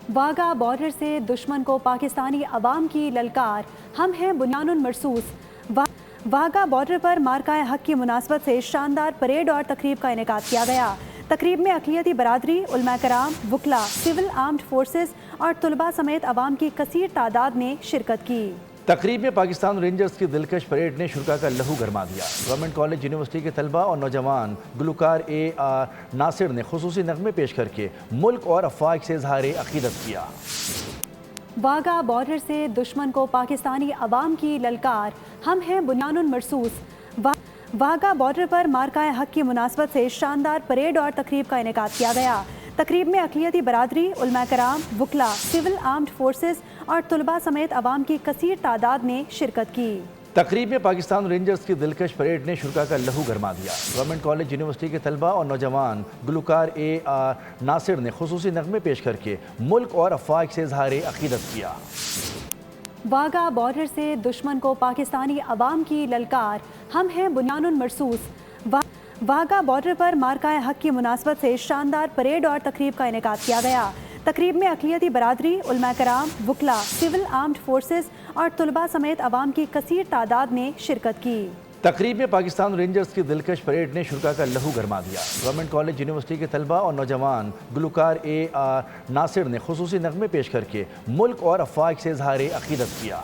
واگا border سے دشمن کو پاکستانی عوام کی للکار، ہم ہیں بنیان مرصوص۔ واگا بارڈر پر مارکہ حق کی مناسبت سے شاندار پریڈ اور تقریب کا انعقاد کیا گیا۔ تقریب میں اقلیتی برادری، علماء کرام، وکلاء، سول آرمڈ فورسز اور طلباء سمیت عوام کی کثیر تعداد نے شرکت کی۔ تقریب میں پاکستان رینجرز کی دلکش پریڈ نے شرکاء کا لہو گرما دیا۔ گورنمنٹ کالج یونیورسٹی کے طلباء اور نوجوان گلوکار اے آر ناصر نے خصوصی نغمے پیش کر کے ملک اور افواج سے اظہار عقیدت کیا۔ واگا بارڈر سے دشمن کو پاکستانی عوام کی للکار، ہم ہیں بنیان مرصوص۔ واگا بارڈر پر مارکہ حق کی مناسبت سے شاندار پریڈ اور تقریب کا انعقاد کیا گیا۔ تقریب میں اقلیتی برادری، علماء کرام، وکلاء، سول آرمڈ فورسز اور طلباء سمیت عوام کی کثیر تعداد نے شرکت کی۔ تقریب میں پاکستان رینجرز کی دلکش پریڈ نے شرکاء کا لہو گرما دیا۔ گورنمنٹ کالج یونیورسٹی کے طلباء اور نوجوان گلوکار اے آر ناصر نے خصوصی نغمے پیش کر کے ملک اور افواج سے اظہار عقیدت کیا۔ واگا بارڈر سے دشمن کو پاکستانی عوام کی للکار، ہم ہیں بنیان مرصوص۔ واگا بارڈر پر مارکہ حق کی مناسبت سے شاندار پریڈ اور تقریب کا انعقاد کیا گیا۔ تقریب میں اقلیتی برادری، علماء کرام، وکلاء، سول آرمڈ فورسز اور طلباء سمیت عوام کی کثیر تعداد نے شرکت کی۔ تقریب میں پاکستان رینجرز کی دلکش پریڈ نے شرکاء کا لہو گرما دیا۔ گورنمنٹ کالج یونیورسٹی کے طلباء اور نوجوان گلوکار اے آر ناصر نے خصوصی نغمے پیش کر کے ملک اور افواج سے اظہار عقیدت کیا۔